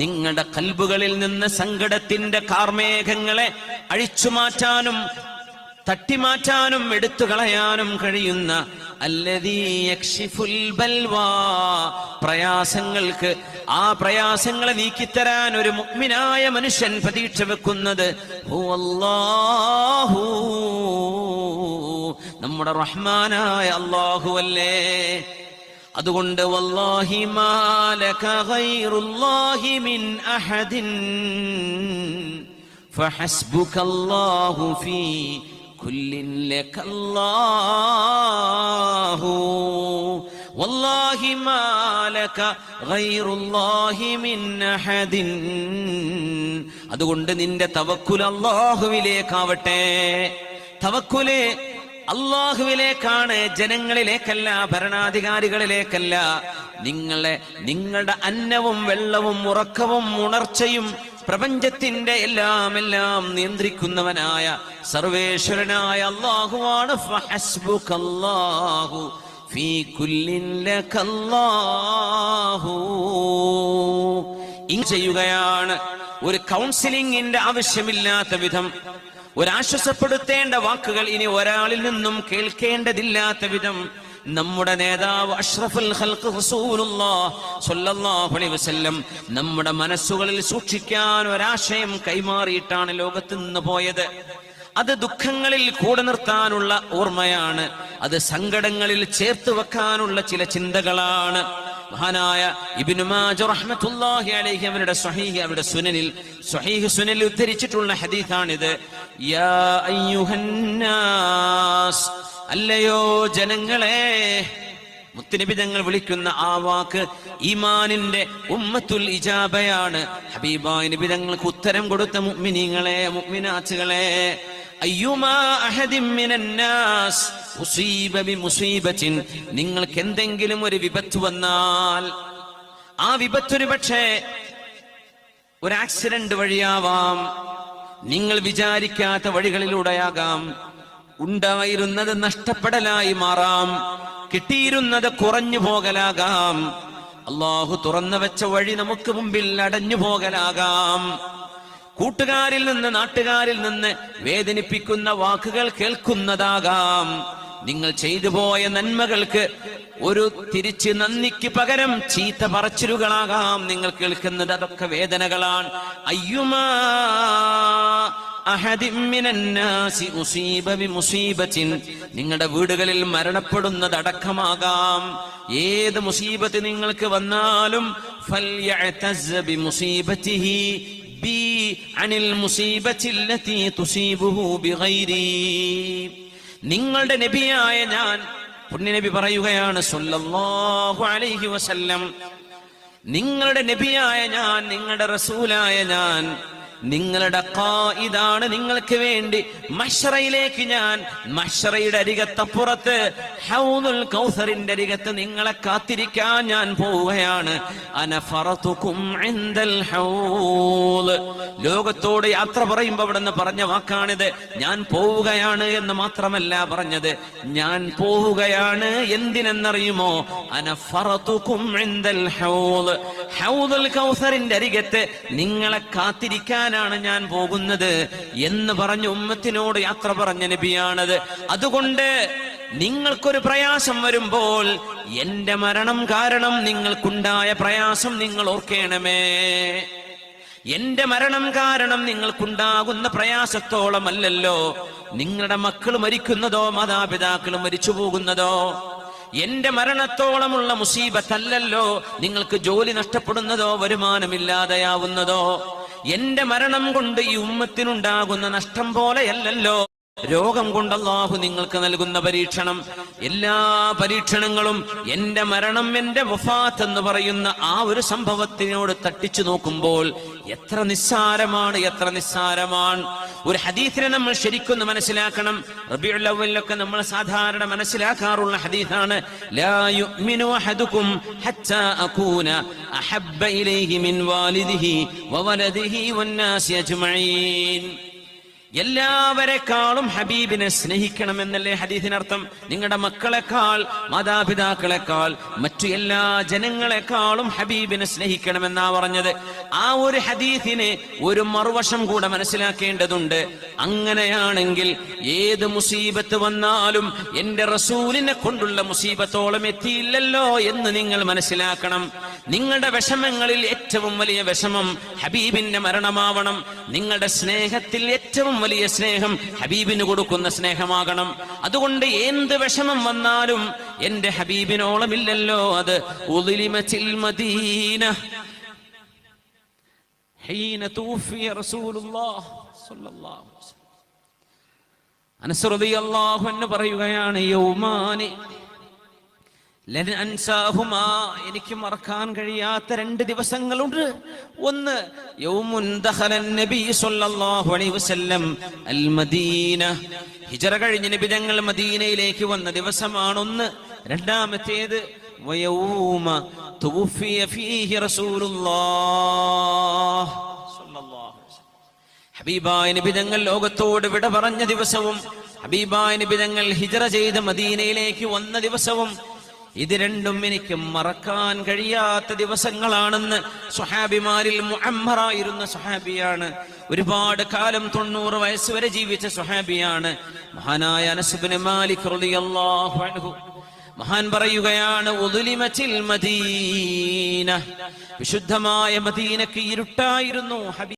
നിങ്ങളുടെ ഖൽബുകളിൽ നിന്ന് സങ്കടത്തിന്റെ കാർമേഘങ്ങളെ അഴിച്ചുമാറ്റാനും തട്ടിമാറ്റാനും എടുത്തു കളയാനും കഴിയുന്ന അല്ലദീ യക്ഷിഫുൽ ബൽവാ, പ്രയാസങ്ങൾക്ക് ആ പ്രയാസങ്ങളെ നീക്കിത്തരാൻ ഒരു മുഅ്മിനായ മനുഷ്യൻ പ്രതീക്ഷ വെക്കുന്നത് ഹുവല്ലാഹു, നമ്മുടെ റഹ്മാനായ അല്ലാഹു അല്ലേ. അതുകൊണ്ട് വല്ലാഹി മാ ലക ഗൈറുല്ലാഹി മിൻ അഹദിൻ ഫഹസ്ബുകല്ലാഹു ഫീ കുല്ലിൻ ലകല്ലാഹു വല്ലാഹി മാ ലക ഗൈറുല്ലാഹി മിൻ അഹദിൻ. അതുകൊണ്ട് നിന്റെ തവക്കുൽ അല്ലാഹുവിലേക്കാവട്ടെ. തവക്കുല് അല്ലാഹുവിലേക്കാണ്, ജനങ്ങളിലേക്കല്ല, ഭരണാധികാരികളിലേക്കല്ല. നിങ്ങളുടെ അന്നവും വെള്ളവും ഉറക്കവും ഉണർച്ചയും പ്രപഞ്ചത്തിന്റെ എല്ലാം നിയന്ത്രിക്കുന്നവനായ സർവേശ്വരനായ അല്ലാഹുവാണ്. ഫഹസ്ബുകല്ലാഹു ഫീ കുല്ലിൻ ലകല്ലാഹു. ഇങ്ങനെ ചെയ്യുകയാണ്. ഒരു കൗൺസിലിംഗിന്റെ ആവശ്യമില്ലാത്ത വിധം, ഒരാശ്വസപ്പെടുത്തേണ്ട വാക്കുകൾ ഇനി ഒരാളിൽ നിന്നും കേൾക്കേണ്ടതില്ലാത്ത വിധം നമ്മുടെ നേതാവ് അഷ്റഫുൽ ഖൽഖ് റസൂലുള്ളാഹി സ്വല്ലല്ലാഹു അലൈഹി വസല്ലം നമ്മുടെ മനസ്സുകളിൽ സൂക്ഷിക്കാൻ ഒരാശയം കൈമാറിയിട്ടാണ് ലോകത്ത് നിന്ന് പോയത്. അത് ദുഃഖങ്ങളിൽ കൂടെ നിർത്താനുള്ള ഓർമ്മയാണ്. അത് സങ്കടങ്ങളിൽ ചേർത്ത് വെക്കാനുള്ള ചില ചിന്തകളാണ്. മഹാനായ ഇബ്നു മാജ റഹ്മത്തുള്ളാഹി അലൈഹി അവരുടെ അവരുടെ സ്വഹീഹ് സുനനിൽ ഉദ്ധരിച്ചിട്ടുള്ള ഹദീസാണിത്. യാ അയ്യുഹന്നാസ്, അല്ലയോ ജനങ്ങളെ. മുത്തുനബി തങ്ങൾ വിളിക്കുന്ന ആ വാക്ക് ഈമാനിന്റെ ഉമ്മത്തുൽ ഇജാബയാണ്. ഹബീബായ നബി തങ്ങൾക്ക് ഉത്തരം കൊടുത്ത മുഅ്മിനീങ്ങളെ, മുഅ്മിനാത്തുകളെ, അയ്യുമാ അഹദിൻ മിനന്നാസ് ഉസീബ ബിമുസീബത്തിൻ, നിങ്ങൾക്ക് എന്തെങ്കിലും ഒരു വിപത്ത് വന്നാൽ ആ വിപത്തൊരു പക്ഷേ ഒരു ആക്സിഡന്റ് വഴിയാവാം, നിങ്ങൾ വിചാരിക്കാത്ത വഴികളിലൂടെയാകാം. ഉണ്ടായിരുന്നത് നഷ്ടപ്പെടലായി മാറാം, കിട്ടിയിരുന്നത് കുറഞ്ഞു പോകലാകാം, അല്ലാഹു തുറന്നു വെച്ച വഴി നമുക്ക് മുമ്പിൽ അടഞ്ഞു പോകലാകാം. കൂട്ടുകാരിൽ നിന്ന്, നാട്ടുകാരിൽ നിന്ന് വേദനിപ്പിക്കുന്ന വാക്കുകൾ കേൾക്കുന്നതാകാം. നിങ്ങൾ ചെയ്തു പോയ നന്മകൾക്ക് ഒരു തിരിച്ച് നന്ദിക്ക് പകരം ചീത്ത പറച്ചിലുകളാകാം നിങ്ങൾ കേൾക്കുന്നത്. അതൊക്കെ വേദനകളാണ്. അയ്യുമാ അഹദിൻ മിനന്നാസി ഉസീബ ബിമുസീബത്തിൻ, നിങ്ങളുടെ വീടുകളിൽ മരണപ്പെടുന്നത് അടക്കമാകാം. ഏത് മുസീബത്ത് നിങ്ങൾക്ക് വന്നാലും ഫൽയഅതസ് ബിമുസീബതിഹി ബി അനിൽ മുസീബത്തില്ലതി തുസീബുഹു ബിഗൈരി. നിങ്ങളുടെ നബിയായ ഞാൻ, പുണ്യനബി പറയുകയാണ് സ്വല്ലല്ലാഹു അലൈഹി വസല്ലം, നിങ്ങളുടെ നബിയായ ഞാൻ, നിങ്ങളുടെ റസൂലായ ഞാൻ, നിങ്ങളുടെ ഖായിദാണ്. നിങ്ങൾക്ക് വേണ്ടി മഹ്ശറയിലേക്ക് ഞാൻ, മഹ്ശറയുടെ അരികത്തപ്പുറത്ത് ഹൗദുൽ കൗസറിന്റെ അരികത്ത് നിങ്ങളെ കാത്തിരിക്കാൻ ഞാൻ പോവുകയാണ്. അന ഫറതുകും ഇൻദൽ ഹൗദ്. ലോകത്തോട് യാത്ര പറയുമ്പോൾ അവിടെ നിന്ന് പറഞ്ഞ വാക്കാണിത്. ഞാൻ പോവുകയാണ് എന്ന് മാത്രമല്ല പറഞ്ഞത്, ഞാൻ പോവുകയാണ് എന്തിനെന്നറിയുമോ? അന ഫറതുകും ഇൻദൽ ഹൗദ്, ഹൗദുൽ കൗസറിന്റെ അരികത്ത് നിങ്ങളെ കാത്തിരിക്കാൻ ാണ് ഞാൻ പോകുന്നത് എന്ന് പറഞ്ഞ് ഉമ്മത്തിനോട് യാത്ര പറഞ്ഞ നബിയാണത്. അതുകൊണ്ട് നിങ്ങൾക്കൊരു പ്രയാസം വരുമ്പോൾ, എന്റെ മരണം കാരണം നിങ്ങൾക്കുണ്ടായ പ്രയാസം നിങ്ങൾ ഓർക്കണമേ. എന്റെ മരണം കാരണം നിങ്ങൾക്കുണ്ടാകുന്ന പ്രയാസത്തോളം അല്ലല്ലോ നിങ്ങളുടെ മക്കൾ മരിക്കുന്നതോ മാതാപിതാക്കൾ മരിച്ചു പോകുന്നതോ. എന്റെ മരണത്തോളമുള്ള മുസീബത്തല്ലല്ലോ നിങ്ങൾക്ക് ജോലി നഷ്ടപ്പെടുന്നതോ വരുമാനമില്ലാതെയാവുന്നതോ. എന്റെ മരണം കൊണ്ട് ഈ ഉമ്മത്തിനുണ്ടാകുന്ന നഷ്ടം പോലെയല്ലല്ലോ രോഗം കൊണ്ട് അല്ലാഹു നിങ്ങൾക്ക് നൽകുന്ന പരീക്ഷണം. എല്ലാ പരീക്ഷണങ്ങളും എന്റെ മരണം, എന്റെ വഫാത്ത് എന്ന് പറയുന്ന ആ ഒരു സംഭവത്തിനോട് തട്ടിച്ചു നോക്കുമ്പോൾ എത്ര നിസ്സാരമാണ്, എത്ര നിസ്സാരമാണ്. ഒരു ഹദീസിനെ നമ്മൾ ശരിക്കൊന്ന് മനസ്സിലാക്കണം. റബീഉൽ അവ്വലിലൊക്കെ നമ്മൾ സാധാരണ മനസ്സിലാക്കാറുള്ള ഹദീസാണ്, ലാ യുഅ്മിനു അഹദുകും ഹത്താ അകൂന അഹബ്ബ ഇലൈഹി മിൻ വാലിദിഹി വവലദിഹി വന്നാസി അജ്മഈൻ. എല്ലാവരെക്കാളും ഹബീബിനെ സ്നേഹിക്കണമെന്നല്ലേ ഹദീസിനർത്ഥം. നിങ്ങളുടെ മക്കളെക്കാൾ, മാതാപിതാക്കളെക്കാൾ, മറ്റു എല്ലാ ജനങ്ങളെക്കാളും ഹബീബിനെ സ്നേഹിക്കണമെന്നാ പറഞ്ഞത്. ആ ഒരു ഹദീസിനെ ഒരു മറുവശം കൂടെ മനസ്സിലാക്കേണ്ടതുണ്ട്. അങ്ങനെയാണെങ്കിൽ ഏത് മുസീബത്ത് വന്നാലും എന്റെ റസൂലിനെ കൊണ്ടുള്ള മുസീബത്തോളം എത്തിയില്ലല്ലോ എന്ന് നിങ്ങൾ മനസ്സിലാക്കണം. നിങ്ങളുടെ വിഷമങ്ങളിൽ ഏറ്റവും വലിയ വിഷമം ഹബീബിന്റെ മരണമാവണം. നിങ്ങളുടെ സ്നേഹത്തിൽ ഏറ്റവും വലിയ സ്നേഹം ഹബീബിന് കൊടുക്കുന്ന സ്നേഹമാകണം. അതുകൊണ്ട് എന്ത് വിഷമം വന്നാലും എന്റെ ഹബീബിനോളമില്ലല്ലോ അത്. ഉളിമത്തിൽ മദീന ഹീന തൂഫിയ റസൂലുള്ളാഹി സ്വല്ലല്ലാഹു അലൈഹി വസല്ലം. അനസ് റളിയല്ലാഹു അൻഹു പറയുകയാണ്, യൗമാനി ലൻ അൻസാഹുമാ, എനിക്ക് മറക്കാൻ കഴിയാത്ത 2 ദിവസങ്ങളുണ്ട്. ഒന്ന്, യൗമുൻ ദഖലൻ നബി സ്വല്ലല്ലാഹു അലൈഹി വസല്ലം അൽ മദീന, ഹിജ്റ കഴിഞ്ഞ നബി തങ്ങൾ മദീനയിലേക്ക് വന്ന ദിവസമാണ് ഒന്ന്. രണ്ടാമത്തേത് വയൗമ തുവഫിയ ഫീഹി റസൂലുള്ളാഹി സ്വല്ലല്ലാഹു അലൈഹി വസല്ലം, ഹബീബായ നബി തങ്ങൾ ലോകത്തോട് വിട പറഞ്ഞ ദിവസവും ഹബീബായ നബി തങ്ങൾ ഹിജ്റ ചെയ്ത് മദീനയിലേക്ക് വന്ന ദിവസവും, ഇത് രണ്ടും എനിക്ക് മറക്കാൻ കഴിയാത്ത ദിവസങ്ങളാണെന്ന് സ്വഹാബിമാരിൽ മുഅമ്മറായിരുന്ന സ്വഹാബിയാണ്. ഒരുപാട് കാലം 90 വയസ്സ് വരെ ജീവിച്ച സ്വഹാബിയാണ് മഹാനായ അനസ് ഇബ്നു മാലിക് റളിയല്ലാഹു അൻഹു. മഹാൻ പറയുകയാണ്, ഉദ്ലിമത്തിൽ മദീന, വിശുദ്ധമായ മദീനക്ക് ഇരുട്ടായിരുന്നു.